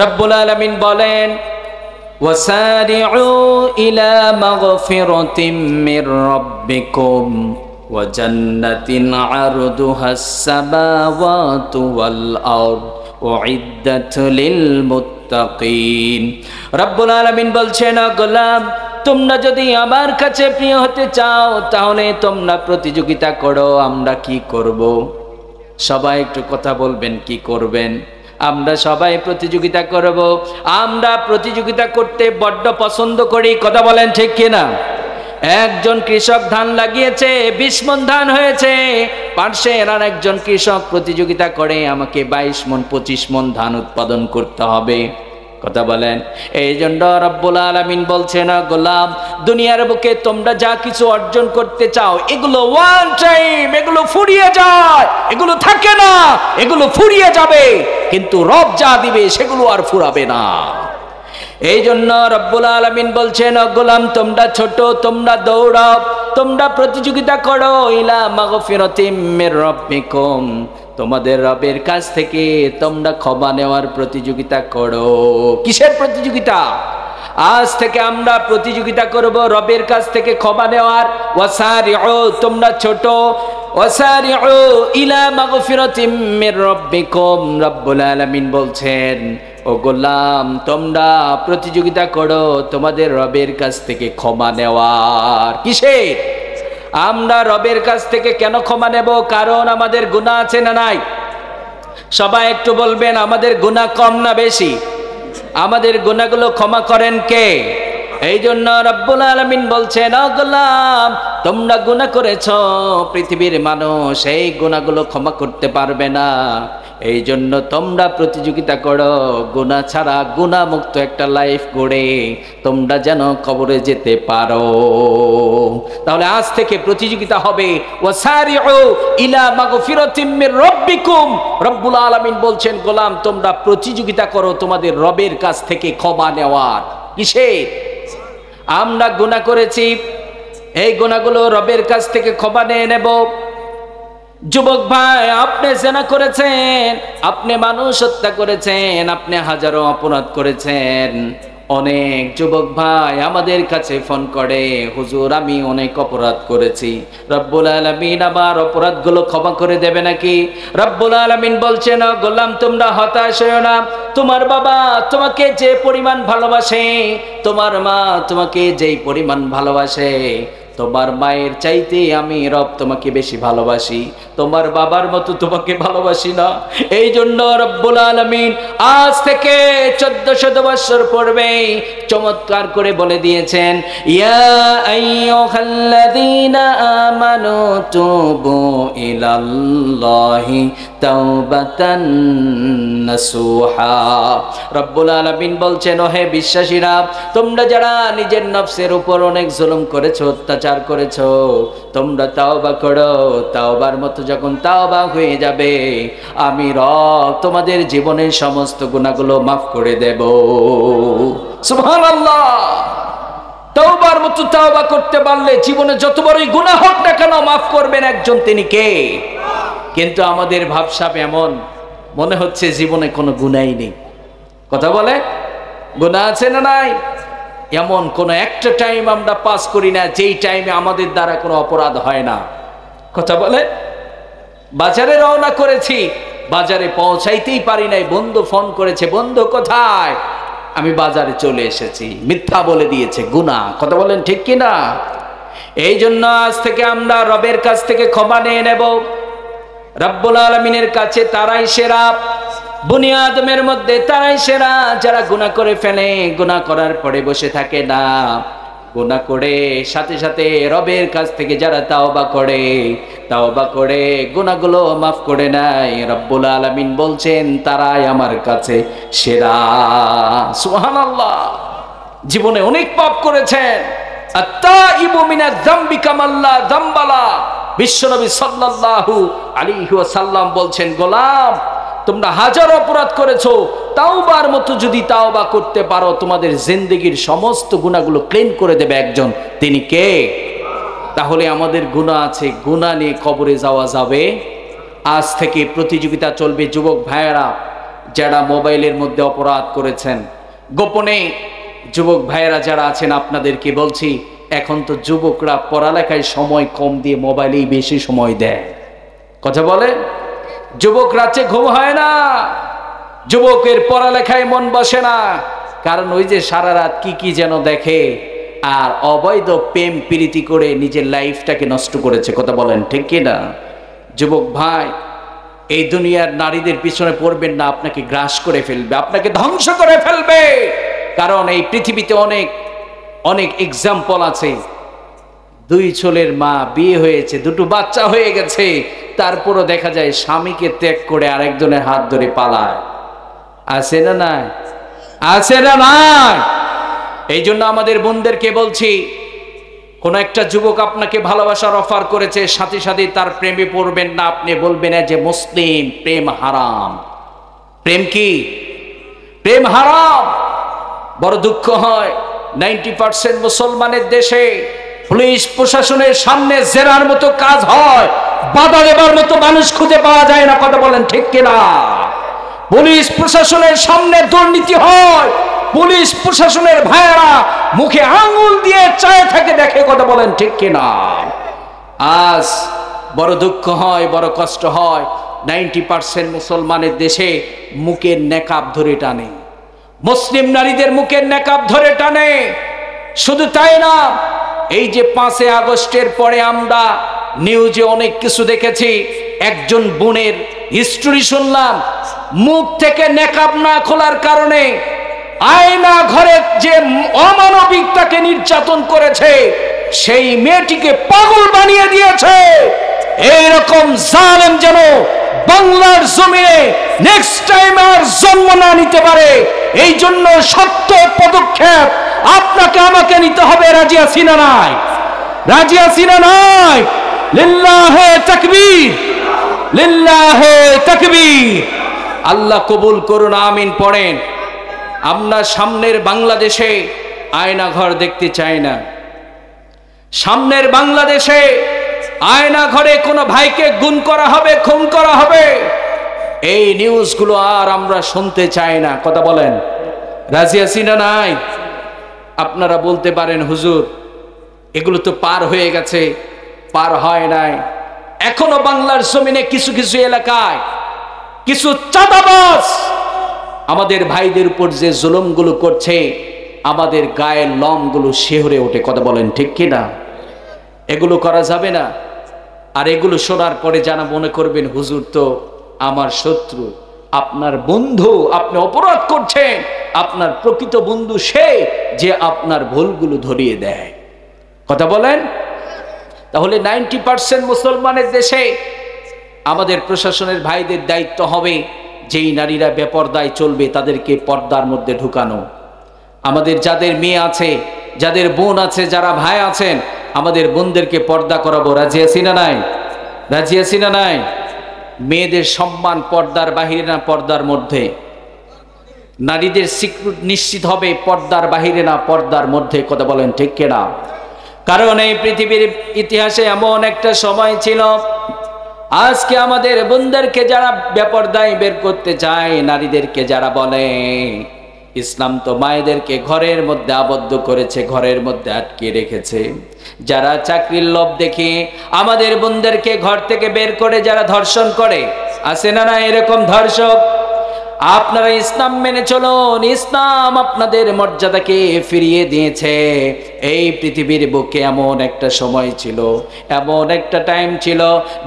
রব্বুল আলামিন বলেন ওয়াসারিউ ইলা মাগফিরাতিম মির রাব্বিকুম ওয়া জান্নাতিন আরদুহাস সামাওয়াতু ওয়াল আরদ উইদ্দাত লিল মুত্তাকিন। রব্বুল আলামিন বলছেন, গোলাম তোমরা যদি আমার কাছে প্রিয় হতে চাও তাহলে তোমরা প্রতিযোগিতা করো। আমরা কি করব? সবাই একটু কথা বলবেন, কি করবেন? আমরা সবাই প্রতিযোগিতা করব। আমরা প্রতিযোগিতা করতে বড্ড পছন্দ করি, কথা বলেন ঠিক কিনা? একজন কৃষক ধান লাগিয়েছে, 20 মণ ধান হয়েছে, পার্শ্বের আর একজন কৃষক প্রতিযোগিতা করে আমাকে 22 মণ 25 মণ ধান উৎপাদন করতে হবে, কথা বলেন। এই জন্য রব্বুল আলামিন বলছেন, গোলাম দুনিয়ার বুকে তোমরা যা কিছু অর্জন করতে চাও এগুলো ওয়ান টাইম, এগুলো ফুরিয়ে যায়, এগুলো থাকে না, এগুলো ফুরিয়ে যাবে, কিন্তু রব যা দিবে সেগুলো আর ফুরাবে না। এই জন্য রব্বুল আলামিন বলছেন, গোলাম তোমরা ছোট, তোমরা দৌড়াও, তোমরা প্রতিযোগিতা করো ইলা মাগফিরাতিম মির রাব্বিকুম, তোমাদের রবের কাছ থেকে তোমরা ক্ষমা নেওয়ার প্রতিযোগিতা করো। কিসের প্রতিযোগিতা? আজ থেকে আমরা প্রতিযোগিতা করব রবের কাছ থেকে ক্ষমা নেওয়ার। ওয়াসারিউ, তোমরা ছোট, ওয়াসারিউ ইলা মাগফিরাতিম মির রাব্বিকুম, রব্বুল আলামিন বলছেন, ও গোলাম তোমরা প্রতিযোগিতা করো তোমাদের রবের কাছ থেকে ক্ষমা নেওয়ার। কিসের? আমরা রবের কাছ থেকে কেন ক্ষমা নেব? কারণ আমাদের গুনাহ আছে না নাই? সবাই একটু বলবেন, আমাদের গুনাহ কম না বেশি? আমাদের গুনাহগুলো ক্ষমা করেন কে? এই জন্য রব্বুল আলামিন বলছেন, ও গোলাম তোমরা গুনাহ করেছো, পৃথিবীর মানুষ এই গুনাহগুলো ক্ষমা করতে পারবে না। এই জন্য তোমরা প্রতিযোগিতা করো গুনাহ ছাড়া, গুনাহ মুক্ত একটা লাইফ গড়ে তোমরা যেন কবরে যেতে পারো। তাহলে আজ থেকে প্রতিযোগিতা হবে ওয়াসারিউ ইলা মাগফিরাতিম মির রাব্বিকুম। রব্বুল আলামিন বলছেন, গোলাম তোমরা প্রতিযোগিতা করো তোমাদের রবের কাছ থেকে ক্ষমা নেওয়ার। কিসের? আমরা গুনাহ করেছি, এই গুনাহগুলো রবের কাছ থেকে ক্ষমা নিয়ে নেব। যুবক ভাই, আপনি জিনা করেছেন, আপনি মানুষ হত্যা করেছেন, আপনি হাজারো অপরাধ করেছেন। অনেক যুবক ভাই আমাদের কাছে ফোন করে, হুজুর আমি অনেক অপরাধ করেছি, রব্বুল আলামিন আমার অপরাধগুলো ক্ষমা করে দেবে নাকি? রব্বুল আলামিন বলছেন, গোলাম তোমরা হতাশ হয়ো না, তোমার বাবা তোমাকে যে পরিমাণ ভালোবাসে, তোমার মা তোমাকে যেই পরিমাণ ভালোবাসে, তোমার মায়ের চাইতে আমি রব তোমাকে বেশি ভালোবাসি, তোমার বাবার মতো তোমাকে ভালোবাসি না। এই জন্য রব্বুল আলামিন আজ থেকে 1400 বছর পূর্বে চমৎকার করে বলে দিয়েছেন, ইয়া আইয়ুহাল্লাযীনা আমানু তুবু ইলাল্লাহি তাওবাতান নাসুহা। রব্বুল আলামিন বলছেন, ও হে বিশ্বাসীরা, তোমরা যারা নিজের নফসের উপর অনেক জুলুম করেছো, অত্যাচার করেছো, তোমরা তাওবা করো। তাওবার মতো যখন তাওবা হয়ে যাবে, আমি রব তোমাদের জীবনের সমস্ত গুনাহগুলো মাফ করে দেব। সুবহানাল্লাহ। তাওবার মতো তাওবা করতে পারলে জীবনে যত বড়ই গুনাহ হোক না কেন মাফ করবেন একজন, তিনি কে? কিন্তু আমাদের ভাবসাব এমন, মনে হচ্ছে জীবনে কোনো গুনাহই নেই। কথা বলে, গুনাহ আছে না নাই? এমন কোনো একটা টাইম আমরা পাস করি না যেই টাইমে আমাদের দ্বারা কোনো অপরাধ হয় না। কথা বলে, বাজারে রওনা করেছি, বাজারে পৌঁছাইতেই পারি নাই, বন্ধু ফোন করেছে, বন্ধু কোথায়? আমি বাজারে চলে এসেছি, মিথ্যা বলে দিয়েছে, গুনাহ। কথা বলেন ঠিক কিনা? এই জন্য আজ থেকে আমরা রবের কাছ থেকে ক্ষমা নিয়ে নেব। রব্বুল আলামিনের কাছে তারাই সেরা, বনি আদমের মধ্যে তারাই সেরা যারা গুনাহ করে ফেলে, গুনাহ করার পরে বসে থাকে না, গুনাহ করে সাথে সাথে রবের কাছ থেকে যারা তাওবা করে গুনাহগুলো মাফ করে নেয়, রব্বুল আলামিন বলছেন তারাই আমার কাছে সেরা। সুবহানাল্লাহ। জীবনে অনেক পাপ করেছেন, আত্তাইবু মিনাজ যামবি কামাল্লা যামবালা। বিশ্বনবী সাল্লাল্লাহু আলাইহি ওয়াসাল্লাম বলছেন, গোলাম তোমরা হাজার অপরাধ করেছো, তাওবার মতো যদি তাওবা করতে পারো, তোমাদের জিন্দেগীর সমস্ত গুনাহগুলো ক্লিন করে দেবে একজন, তিনি কে? তাহলে আমাদের গুনাহ আছে, গুনাহ নিয়ে কবরে যাওয়া যাবে। আজ থেকে প্রতিযোগিতা চলবে। যুবক ভাইয়েরা, যারা মোবাইলের মধ্যে অপরাধ করেছেন, গোপনে যুবক ভাইয়েরা যারা আছেন আপনাদেরকে বলছি, এখন তো যুবকরা পড়ালেখায় সময় কম দিয়ে মোবাইলেই বেশি সময় দেয়। কথা বলে, যুবক রাতে ঘুম হয় না, যুবকের পড়ালেখায় মন বসে না, কারণ ওই যে সারা রাত কি কি যেন দেখে, আর অবৈধ প্রেম প্রীতি করে নিজের লাইফটাকে নষ্ট করেছে। কথা বলেন ঠিক কি না? যুবক ভাই, এই দুনিয়ার নারীদের পিছনে পড়বেন না, আপনাকে গ্রাস করে ফেলবে, আপনাকে ধ্বংস করে ফেলবে। কারণ এই পৃথিবীতে অনেক অনেক এক্সাম্পল আছে, দুই ছেলের মা, বিয়ে হয়েছে, দুটো বাচ্চা হয়ে গেছে, তারপরও দেখা যায় স্বামীকে ত্যাগ করে আরেকজনের হাত ধরে পালায়। আছে না নাই? আছে না নাই? এই জন্য আমাদের বোনদেরকে বলছি, কোন একটা যুবক আপনাকে ভালোবাসার অফার করেছে, সাথে সাথে তার প্রেমে পড়বেন না। আপনি বলবেন না যে মুসলিম, প্রেম হারাম। প্রেম কি? প্রেম হারাম। বড় দুঃখ হয়, 90% মুসলমানের দেশে পুলিশ প্রশাসনের সামনে জেনার মতো কাজ হয়, বাধা দেবার মতো মানুষ খুঁজে পাওয়া যায় না। কথা বলেন ঠিক কিনা? পুলিশ প্রশাসনের সামনে দুর্নীতি হয়, পুলিশ প্রশাসনের ভাইয়েরা মুখে আঙুল দিয়ে চায় থাকে দেখে। কথা বলেন ঠিক কিনা? আজ বড় দুঃখ হয়, বড় কষ্ট হয়, 90% মুসলমানের দেশে মুখের নেকাব ধরে টানে, মুসলিম নারীদের মুখের নেকাব ধরে টানে। শুধু তাই না, এই যে 5 আগস্টের পরে আমরা নিউজে অনেক কিছু দেখেছি। একজন বোনের হিস্টরি শুনলাম, মুখ থেকে নেকাব না খোলার কারণে আয়না ঘরে যে অমানবিক তাকে নির্যাতন করেছে, সেই মেয়েটিকে পাগল বানিয়ে দিয়েছে। এইরকম জালেম যেন বাংলার জমিনে নেক্সট টাইম আর জন্ম না নিতে পারে, এই জন্য শক্ত পদক্ষেপ আপনাকে আমাকে নিতে হবে। রাজি আছি না নাই? রাজি আছি না নাই? লিল্লাহে তাকবীর, লিল্লাহে তাকবীর। আল্লাহ কবুল করুন, আমিন পড়েন। আমরা সামনের বাংলাদেশে আয়না ঘর দেখতে চাই না। সামনের বাংলাদেশে আয়না ঘরে কোনো ভাইকে গুম করা হবে, খুন করা হবে, এই নিউজগুলো আর আমরা শুনতে চাই না। কথা বলেন, রাজি আছি না নাই? আপনারা বলতে পারেন, হুজুর এগুলো তো পার হয়ে গেছে। পার হয় নাই। এখনো বাংলার জমিনে কিছু কিছু এলাকায় কিছু চাঁদাবাজ আমাদের ভাইদের উপর যে জুলুমগুলো করছে, আমাদের গায়ের লোমগুলো শিহরে ওঠে। কথা বলেন ঠিক কিনা? এগুলো করা যাবে না। আর এগুলো শোনার পরে যারা মনে করবেন হুজুর তো আমার শত্রু, আপনার বন্ধু, আপনি অপরাধ করছেন, আপনার প্রকৃত বন্ধু সে যে আপনার ভুলগুলো ধরিয়ে দেয়। কথা বলেন। তাহলে 90% মুসলমানের দেশে আমাদের প্রশাসনের ভাইদের দায়িত্ব হবে, যেই নারীরা বেপরদায় চলবে তাদেরকে পর্দার মধ্যে ঢুকানো। আমাদের যাদের মেয়ে আছে, যাদের বোন আছে, যারা ভাই আছেন, আমাদের বোনদেরকে পর্দা করাবো। রাজি আছি না নাই? রাজি আছি না নাই? মেয়েদের সম্মান পর্দার বাহিরে না পর্দার মধ্যে? নারীদের সিকিউরিটি নিশ্চিত হবে পর্দার বাহিরে না পর্দার মধ্যে। কথা বলেন ঠিক কিনা? কারণ এই পৃথিবীর ইতিহাসে এমন একটা সময় ছিল, আজকে আমাদের বোনদেরকে যারা বেপরদায় বের করতে চায়, নারীদেরকে যারা বলে ইসলাম তো মায়েদেরকে ঘরের মধ্যে আবদ্ধ করেছে, ঘরের মধ্যে আটকে রেখেছে, যারা চাকরির লোভ দেখে আমাদের বোনদেরকে ঘর থেকে বের করে যারা ধর্ষণ করে, আছে না না এরকম ধর্ষক? আপনারা ইসলাম মেনে চলুন, ইসলাম আপনাদের মর্যাদাকে ফিরিয়ে দিয়েছে। এই পৃথিবীর বুকে এমন একটা সময় ছিল, এমন একটা টাইম ছিল,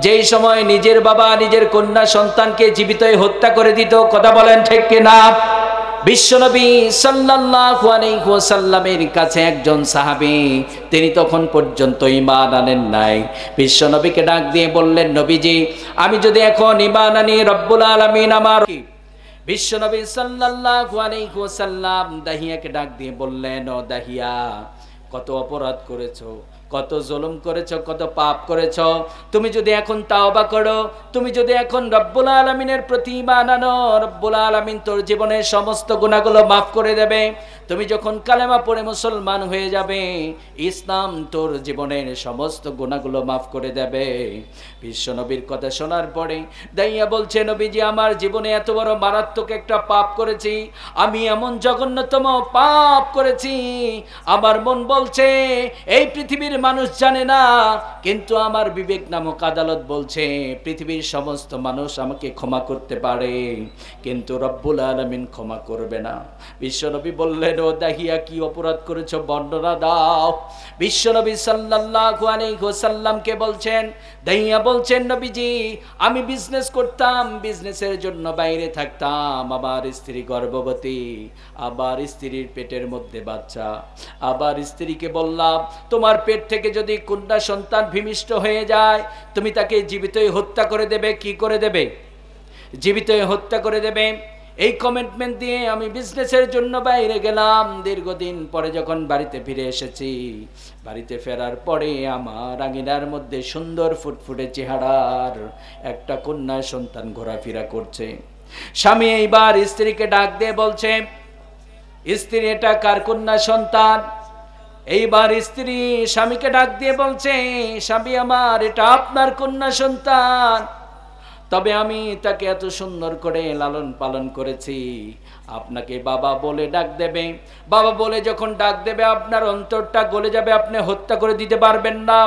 যেই সময় নিজের বাবা নিজের কন্যা সন্তানকে জীবিত হত্যা করে দিত। কথা বলেন ঠিক কিনা? বিশ্বনবী সাল্লাল্লাহু আলাইহি ওয়াসাল্লামের কাছে একজন সাহাবী, তিনি তখন পর্যন্ত ঈমান আনেন নাই। বিশ্বনবীকে ডাক দিয়ে বললেন, নবীজি আমি যদি এখন ঈমান আনি, রব্বুল আলামিন আমার। বিশ্বনবী সাল্লাল্লাহু আলাইহি ওয়াসাল্লাম দাহিয়াকে ডাক দিয়ে বললেন, ও দাহিয়া, কত অপরাধ করেছো, কত জুলুম করেছো, কত পাপ করেছো। তুমি যদি এখন তাওবা করো, তুমি যদি এখন রব্বুল আলামিনের প্রতি ঈমান আনো, রব্বুল আলামিন তোর জীবনের সমস্ত গুনাহগুলো মাফ করে দেবে। তুমি যখন কালেমা পড়ে মুসলমান হয়ে যাবে, ইসলাম তোর জীবনের সমস্ত গুনাহগুলো মাফ করে দেবে। বিশ্ব নবীর কথা শোনার পরে দাইয়া বলছে, নবীজি আমার জীবনে এত বড় মারাত্মক একটা পাপ করেছি, আমি এমন জঘন্যতম পাপ করেছি, আমার মন বলছে এই পৃথিবীর মানুষ জানে না, কিন্তু আমার বিবেক নামক আদালত বলছে পৃথিবীর সমস্ত মানুষ আমাকে ক্ষমা করতে পারে, কিন্তু রব্বুল আলামিন ক্ষমা করবে না। বিশ্বনবী বললেন, ও দাহিয়া কি অপরাধ করেছো, বর্ণনা দাও। বিশ্বনবী সাল্লাল্লাহু আলাইহি ওয়াসাল্লামকে বলছেন, দাহিয়া বলছেন, নবীজি আমি বিজনেস করতাম, বিজনেসের জন্য বাইরে থাকতাম, আমার স্ত্রী গর্ভবতী, আবার স্ত্রীর পেটের মধ্যে বাচ্চা, আবার স্ত্রীকে বললাম তোমার পেট থেকে যদি কন্যা সন্তান ভূমিষ্ঠ হয়ে যায় তুমি তাকে জীবিতই হত্যা করে দেবে। কি করে দেবে? জীবিতই হত্যা করে দেবে। এই কমিটমেন্ট দিয়ে আমি বিজনেসের জন্য বাইরে গেলাম। দীর্ঘদিন পরে যখন বাড়িতে ফিরে এসেছি, বাড়িতে ফেরার পরে আমার আঙিনার মধ্যে সুন্দর ফুটফুটে চেহারার একটা কন্যা সন্তান ঘোরাফেরা করছে। স্বামী এইবার স্ত্রীকে ডাক দিয়ে বলছে, স্ত্রী এটা কার কন্যা সন্তান? এইবার স্ত্রী স্বামীকে ডাক দিয়ে বলছে, স্বামী আমার এটা আপনার কন্যা সন্তান, তবে আমি তাকে এত সুন্দর করে লালন পালন করেছি, আপনাকে বাবা বলে ডাক দেবে। বাবা বলে যখন ডাক দেবে আপনার অন্তরটা গলে যাবে, আপনি হত্যা করে দিতে পারবেন না।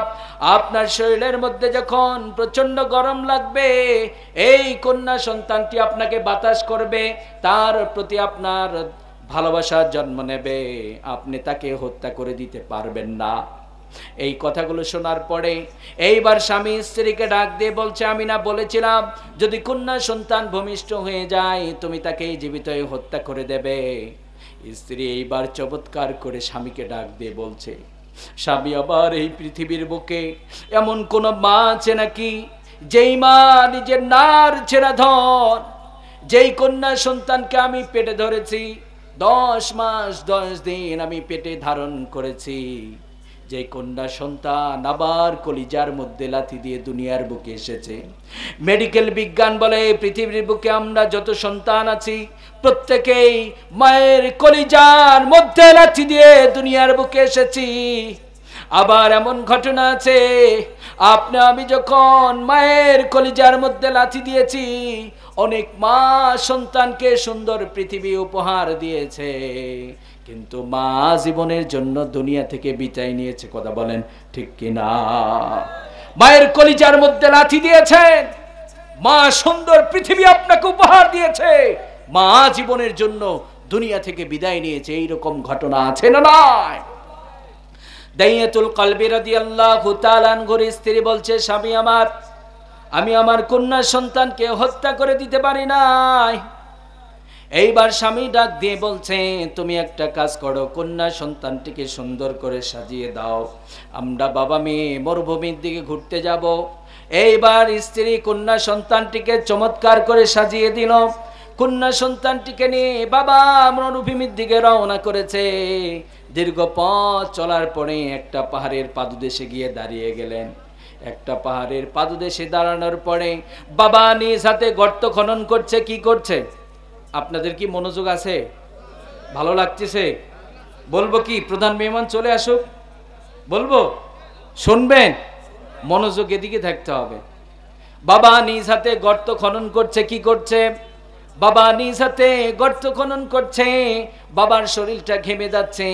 আপনার শরীরের মধ্যে যখন প্রচন্ড গরম লাগবে, এই কন্যা সন্তানটি আপনাকে বাতাস করবে, তার প্রতি আপনার ভালোবাসার জন্ম নেবে, আপনি তাকে হত্যা করে দিতে পারবেন না। এই কথাগুলো শোনার পরে এইবার স্বামী স্ত্রীকে ডাক দিয়ে বলছে, আমি না বলেছিলাম যদি কন্যা সন্তান ভূমিষ্ঠ হয়ে যায় তুমি তাকে জীবিত হত্যা করে দেবে। স্ত্রী এইবার চমৎকার করে স্বামীকে ডাক দিয়ে বলছে, স্বামী আবার এই পৃথিবীর বুকে এমন কোন মা আছে নাকি যেই মা নিজের নার ছেড়া ধন, যেই কন্যা সন্তানকে আমি পেটে ধরেছি 10 মাস 10 দিন আমি পেটে ধারণ করেছি, যে কন্যা সন্তান আবার কলিজার মধ্যে লাথি দিয়ে দুনিয়ার বুকে এসেছে। মেডিকেল বিজ্ঞান বলে পৃথিবীর বুকে আমরা যত সন্তান আছি প্রত্যেকেই মায়ের কলিজার মধ্যে লাথি দিয়ে দুনিয়ার বুকে এসেছি। আবার এমন ঘটনা আছে, আপনি আমি যখন মায়ের কলিজার মধ্যে লাথি দিয়েছি, অনেক মা সন্তানকে সুন্দর পৃথিবী উপহার দিয়েছে, কিন্তু মা জীবনের জন্য দুনিয়া থেকে বিদায় নিয়েছে। কথা বলেন ঠিক কিনা? মায়ের কলিজার মধ্যে লাথি দিয়েছেন, মা সুন্দর পৃথিবী আপনাকে উপহার দিয়েছে, মা জীবনের জন্য দুনিয়া থেকে বিদায় নিয়েছে। এইরকম ঘটনা আছে না নাই? দাইয়াতুল কলবি রাদিয়াল্লাহু তাআলা আনহুর স্ত্রী বলছে, স্বামী আমার, আমি আমার কন্যা সন্তানকে হত্যা করে দিতে পারি নাই। এইবার স্বামী ডাক দিয়ে বলছে, তুমি একটা কাজ করো, কন্যা সন্তানটিকে সুন্দর করে সাজিয়ে দাও, আমরা বাবা মেয়ে মরুভূমির দিকে ঘুরতে যাব। এইবার স্ত্রী কন্যা সন্তানটিকে চমৎকার করে সাজিয়ে দিল। কন্যা সন্তানটিকে নিয়ে বাবা মরুভূমির দিকে রওনা করেছে। দীর্ঘ পথ চলার পরে একটা পাহাড়ের পাদদেশে গিয়ে দাঁড়িয়ে গেলেন। একটা পাহাড়ের পাদদেশে দাঁড়ানোর পরে বাবা নিজ হাতে গর্ত খনন করছে। কি করছে? আপনাদের কি মনোযোগ আছে? ভালো লাগতেছে? বলবো কি? প্রধান মেহমান চলে আসুক, বলবো? শুনবেন? মনোযোগ এদিকে থাকতে হবে। বাবা নিজ হাতে গর্ত খনন করছে। কি করছে? বাবা নিজ হাতে গর্ত খনন করছে। বাবার শরীরটা ঘেমে যাচ্ছে।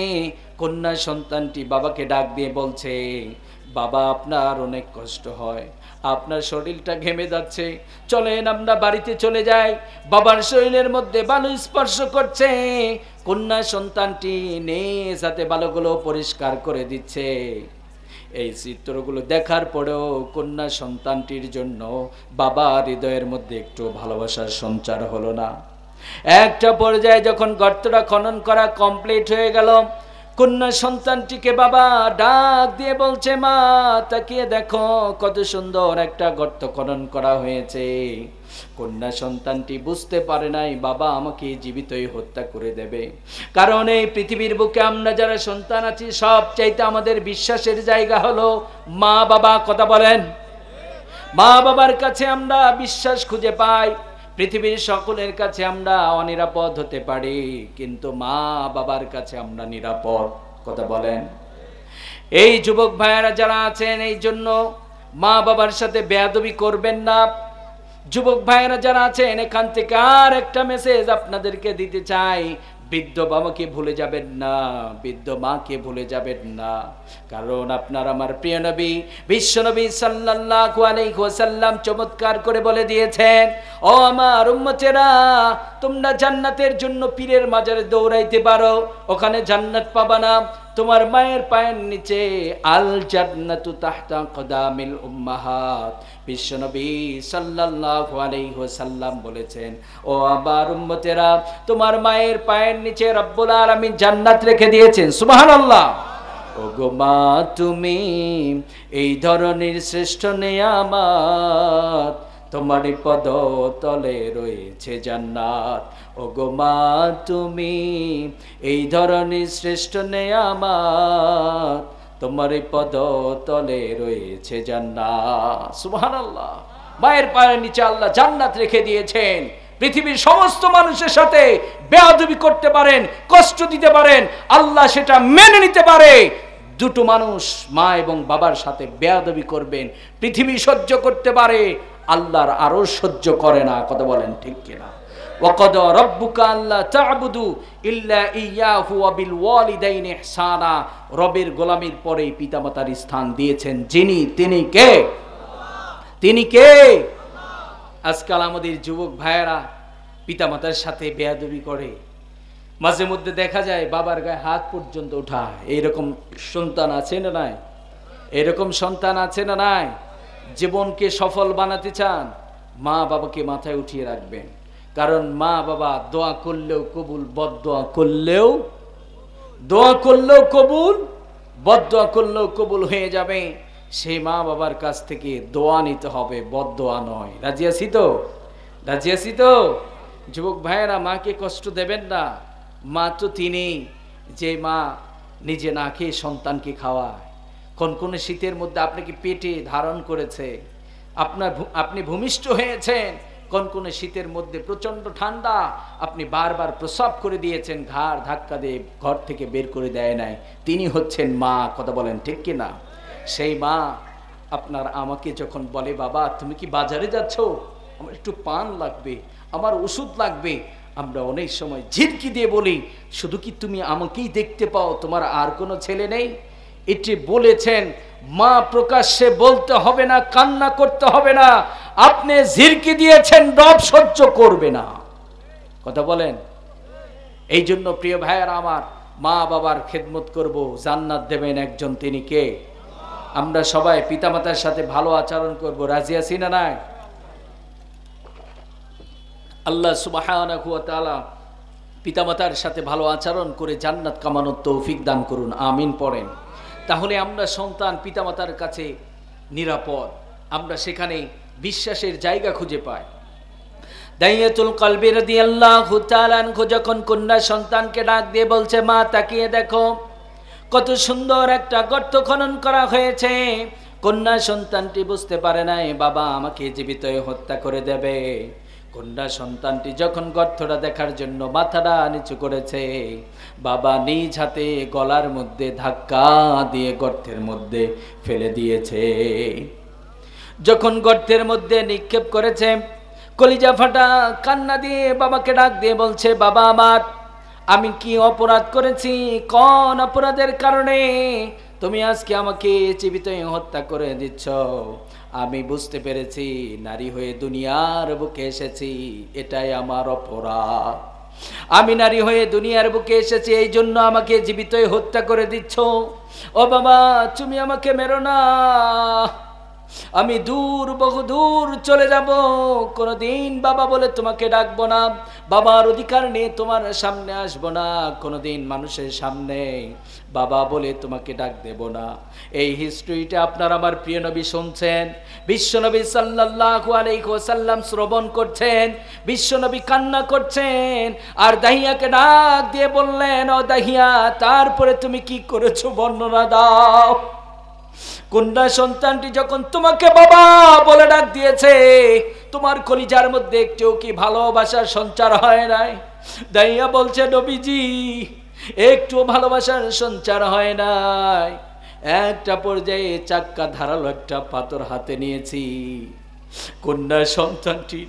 কন্যা সন্তানটি বাবাকে ডাক দিয়ে বলছে, বাবা আপনার অনেক কষ্ট হয়, আপনার শরীরটা ঘেমে যাচ্ছে, চলেন আমরা বাড়িতে চলে যাই। বাবার শরীরের মধ্যে বালু স্পর্শ করছে। কন্যা সন্তানটি নিজ হাতে বালুগুলো পরিষ্কার করে দিচ্ছে। এই চিত্রগুলো দেখার পরেও কন্যা সন্তানটির জন্য বাবার হৃদয়ের মধ্যে একটু ভালোবাসার সঞ্চার হলো না। একটা পর্যায়ে যখন গর্তটা খনন করা কমপ্লিট হয়ে গেল, কন্যা সন্তানটিকে বাবা ডাক দিয়ে বলছে, মা তাকিয়ে দেখো কত সুন্দর একটা গর্ত খনন করা হয়েছে। কন্যা সন্তানটি বুঝতে পারে নাই বাবা আমাকে জীবিতই হত্যা করে দেবে। কারণ এই পৃথিবীর বুকে আমরা যারা সন্তান আছি সব চাইতে আমাদের বিশ্বাসের জায়গা হলো মা বাবা। কথা বলেন। মা বাবার কাছে আমরা বিশ্বাস খুঁজে পাই। পৃথিবীর সকলের কাছে আমরা অনিরাপদ হতে পারি, কিন্তু মা বাবার কাছে আমরা নিরাপদ। কথা বলেন। এই যুবক ভাইয়েরা যারা আছেন, এই জন্য মা বাবার সাথে বেয়াদবি করবেন না। যুবক ভাইয়েরা যারা আছেন, এখান থেকে আর একটা মেসেজ আপনাদেরকে দিতে চাই, বৃদ্ধ বাবাকে ভুলে যাবেন না, বৃদ্ধ মাকে ভুলে যাবেন না। কারণ আপনার আমার প্রিয় নবী বিশ্বনবী সাল্লাল্লাহু আলাইহি ওয়াসাল্লাম চমৎকার করে বলে দিয়েছেন, ও আমার উম্মতেরা, তোমরা জান্নাতের জন্য পীরের মাজারে দৌড়াইতে পারো, ওখানে জান্নাত পাবা না। তোমার মায়ের পায়ের নিচে আল জান্নাতু তাহতা কদামিল উম্মাহাত। বিশ্বনবী সাল্লাল্লাহু আলাইহি ওয়াসাল্লাম বলেছেন, ও আমার উম্মতেরা, তোমার মায়ের পায়ের নিচে রব্বুল আলামিন জান্নাত রেখে দিয়েছেন। সুবহানাল্লাহ। ও গো মা, তুমি এই ধরনের শ্রেষ্ঠ নেয়ামত, তোমার পদ তলে রয়েছে জান্নাত। ও গো মা, তুমি এই ধরনের শ্রেষ্ঠ নেয়ামত, তোমার পদ তলে রয়েছে জান্নাত। সুবহানাল্লাহ। মায়ের পায়ের নিচে আল্লাহ জান্নাত রেখে দিয়েছেন। পৃথিবীর সমস্ত মানুষের সাথে বেয়াদবি করতে পারেন, কষ্ট দিতে পারেন, আল্লাহ সেটা মেনে নিতে পারে। দুটো মানুষ মা এবং বাবার সাথে বেয়াদবি করবেন, পৃথিবী সহ্য করতে পারে, আল্লাহর আরো সহ্য করে না। কথা বলেন ঠিক কিনা? ওয়াকাদ রাব্বুকা আল্লা তা'বুদু ইল্লা ইয়াহু ওয়া বিল ওয়ালিদাইনি ইহসানা। রবের গোলামির পরেই পিতামাতার স্থান দিয়েছেন যিনি, তিনি কে? তিনি কে? আজকাল আমাদের যুবক ভাইয়েরা পিতামাতার সাথে বেয়াদবি করে। মাঝে মধ্যে দেখা যায় বাবার গায়ে হাত পর্যন্ত উঠায়। এইরকম সন্তান আছে না নাই? এরকম সন্তান আছে না নাই? জীবনকে সফল বানাতে চান, মা বাবাকে মাথায় উঠিয়ে রাখবেন। কারণ মা বাবা দোয়া করলেও কবুল, বদদোয়া করলেও, দোয়া করলেও কবুল, বদদোয়া করলেও কবুল হয়ে যাবে। সেই মা বাবার কাছ থেকে দোয়া নিতে হবে, বদদোয়া নয়। রাজি আছি তো? রাজি আছি তো? যুবক ভাইয়েরা, মাকে কষ্ট দেবেন না। মা তো তিনি যে মা নিজে না খেয়ে সন্তানকে খাওয়ায়। কনকনে শীতের মধ্যে আপনাকে পেটে ধারণ করেছে, আপনি ভূমিষ্ঠ হয়েছেন। কনকনে শীতের মধ্যে প্রচন্ড ঠান্ডা, আপনি বারবার প্রসব করে দিয়েছেন, ঘাড় ধাক্কা দিয়ে ঘর থেকে বের করে দেয় নাই। তিনি হচ্ছেন মা। কথা বলেন ঠিক কিনা? সেই মা আপনার আমাকে যখন বলে, বাবা তুমি কি বাজারে যাচ্ছ, আমার একটু পান লাগবে, আমার ওষুধ লাগবে, আমরা অনেক সময় ঝিরকি দিয়ে বলি, শুধু কি তুমি আমাকেই দেখতে পাও, তোমার আর কোনো ছেলে নেই? এটি বলেছেন মা, প্রকাশ্যে বলতে হবে না, কান্না করতে হবে না। আপনি ঝিরকি দিয়েছেন, রব সহ্য করবে না। কথা বলেন। এই জন্য প্রিয় ভাইয়েরা আমার, মা বাবার খেদমত করব, জান্নাত দেবেন একজন, তিনি কে? আমরা সবাই পিতামাতার সাথে ভালো আচরণ করব। রাজি আছি না নাই? আল্লাহ সুবহানাহু ওয়া তাআলা পিতামাতার সাথে ভালো আচরণ করে জান্নাত কামানোর তৌফিক দান করুন। আমিন পড়েন। তাহলে আমরা সন্তান পিতামাতার কাছে নিরাপদ, আমরা সেখানে বিশ্বাসের জায়গা খুঁজে পাই। দাইয়াতুল কলবি রাদিয়াল্লাহু তাআলা আনহু যখন কন্যা সন্তানকে ডাক দিয়ে বলছে, মা তাকিয়ে দেখো কত সুন্দর একটা গর্ত খনন করা হয়েছে। কন্যা সন্তানটি বুঝতে পারে নাই বাবা আমাকে জীবিত হত্যা করে দেবে। কন্যা সন্তানটি যখন গর্তটা দেখার জন্য মাথাটা নিচু করেছে, বাবা নিজ হাতে গলার মধ্যে ধাক্কা দিয়ে গর্তের মধ্যে ফেলে দিয়েছে। যখন গর্তের মধ্যে নিক্ষেপ করেছে, কলিজা ফাটা কান্না দিয়ে বাবাকে ডাক দিয়ে বলছে, বাবা আমার, আমি কি অপরাধ করেছি? কোন অপরাধের কারণে তুমি আজকে আমাকে জীবিত হত্যা করে দিচ্ছ? আমি বুঝতে পেরেছি, নারী হয়ে দুনিয়ার বুকে এসেছি, এটাই আমার অপরাধ। আমি নারী হয়ে দুনিয়ার বুকে এসেছি, এই জন্য আমাকে জীবিত হত্যা করে দিচ্ছ। ও বাবা, তুমি আমাকে মেরো না, আমি দূর বহু দূর চলে যাব, কোনোদিন বাবা বলে তোমাকে ডাকবো না, বাবার অধিকার নিয়ে তোমার সামনে আসবো না, কোনোদিন মানুষের সামনে বাবা বলে তোমাকে ডাক দেব না। এই হিস্ট্রিটা আপনার আমার প্রিয় নবী শুনছেন, বিশ্বনবী সাল্লাল্লাহু আলাইহি ওয়াসাল্লাম শ্রবণ করছেন, বিশ্বনবী কান্না করছেন, আর দাহিয়াকে ডাক দিয়ে বললেন, ও দাহিয়া, তারপরে তুমি কি করেছো বর্ণনা দাও। কন্যা সন্তানটি যখন তোমাকে বাবা বলে ডাক দিয়েছে, তোমার কলিজার মধ্যে একটু কি ভালোবাসার সঞ্চার হয় নাই? দাইয়া বলছে, নবীজি, একটু ভালোবাসার সঞ্চার হয় নাই। একটা পর্যায়ে চাক্কা ধারালো একটা পাথর হাতে নিয়েছি, কন্যা সন্তানটি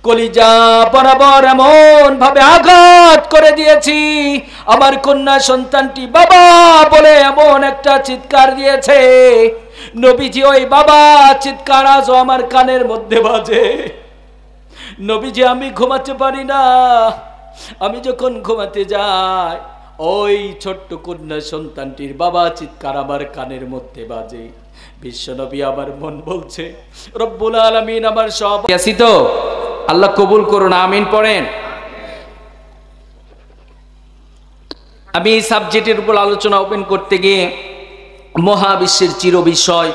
কলিজা বরাবর এমন ভাবে আঘাত করে দিয়েছি, আমার কন্যা সন্তানটি বাবা বলে এমন একটা চিৎকার দিয়েছে, নবীজি ওই বাবা চিৎকার আজও আমার কানের মধ্যে বাজে। নবীজি, আমি ঘুমাতে পারি না, আমি যখন ঘুমাতে যাই ওই ছোট্ট কন্যা সন্তানটির বাবা চিৎকার আমার কানের মধ্যে বাজে। বিশ্বনবী আমার মন বলছে, রব্বুল আলামিন আমার সব আছি তো, আল্লাহ কবুল করুন, আমিন পড়েন। আমি এই সাবজেক্টের উপর আলোচনা ওপেন করতে গিয়ে মহাবিশ্বের চির বিষয়,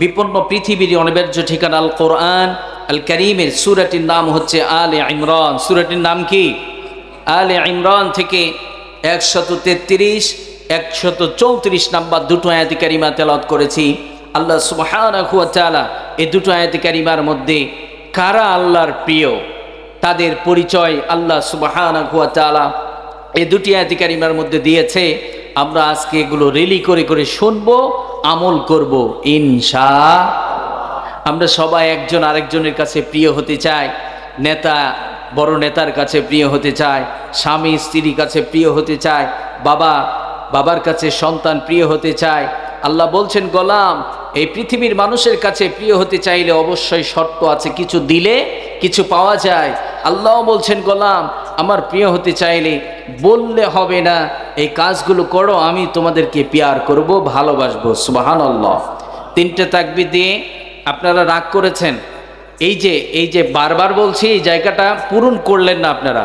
বিপন্ন পৃথিবীর অনিবার্য ঠিকানা আল কোরআন আল কারীমের সূরাটির নাম হচ্ছে আলে ইমরান। সূরাটির নাম কি? আলে ইমরান থেকে 133, 134 নাম্বার দুটো আয়াত কারিমা তেলাওয়াত করেছি। আল্লাহ সুবহানাহু ওয়া তাআলা এই দুটো আয়াত কারিমার মধ্যে কারা আল্লাহর প্রিয় তাদের পরিচয় আল্লাহ সুবহানাহু ওয়া তাআলা এই দুটি আয়াত কারিমার মধ্যে দিয়েছে। আমরা আজকে এগুলো রেলি করে করে শুনবো, আমল করব ইনশাআল্লাহ। আমরা সবাই একজন আরেকজনের কাছে প্রিয় হতে চাই, নেতা বড় নেতার কাছে প্রিয় হতে চায়, স্বামী স্ত্রীর কাছে প্রিয় হতে চায়, বাবা বাবার কাছে সন্তান প্রিয় হতে চায়। আল্লাহ বলছেন, গোলাম, এই পৃথিবীর মানুষের কাছে প্রিয় হতে চাইলে অবশ্যই শর্ত আছে, কিছু দিলে কিছু পাওয়া যায়। আল্লাহ বলছেন, গোলাম, আমার প্রিয় হতে চাইলে বললে হবে না, এই কাজগুলো করো, আমি তোমাদেরকে প্যার করব, ভালোবাসবো। সুবহানাল্লাহ। 3টে তাকবীর দিয়ে আপনারা রাগ করেছেন, এই যে বারবার বলছি, এই জায়গাটা পূরণ করলেন না আপনারা,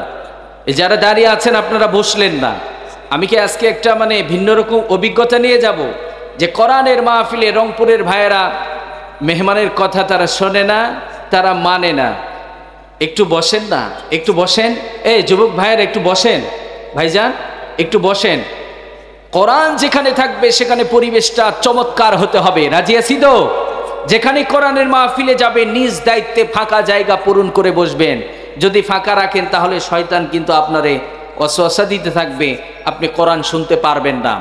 যারা দাঁড়িয়ে আছেন আপনারা বসলেন না। আমি কি আজকে একটা ভিন্ন রকম অভিজ্ঞতা নিয়ে যাব যে কোরআনের মাহফিলে রংপুরের ভাইয়েরা মেহমানের কথা তারা শোনে না, তারা মানে না। একটু বসেন না, একটু বসেন, এই যুবক ভাইয়েরা একটু বসেন, ভাইজান একটু বসেন। কোরআন যেখানে থাকবে সেখানে পরিবেশটা চমৎকার হতে হবে, রাজি আছি তো? যেখানে কোরআনের মাহফিলে যাবে নিজ দায়িত্বে ফাঁকা জায়গা পূরণ করে বসবেন। যদি ফাঁকা রাখেন তাহলে শয়তান কিন্তু আপনারে ওয়াসওয়াসা দিতে থাকবে, আপনি কোরআন শুনতে পারবেন না।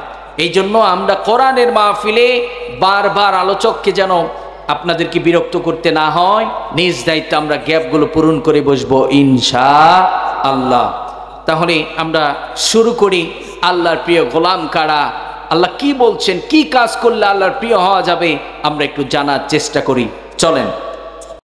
এই জন্য আমরা কোরআনের মাহফিলে বারবার আলোচককে যেন আপনাদেরকে বিরক্ত করতে না হয়, নিজ দায়িত্বে আমরা গ্যাপগুলো পূরণ করে বসবো ইনশাআল্লাহ। তাহলে আমরা শুরু করি। আল্লাহর প্রিয় গোলাম কারা, আল্লাহ কি বলছেন, কি কাজ করলে আল্লাহর প্রিয় হওয়া যাবে, আমরা একটু জানার চেষ্টা করি। চলেন।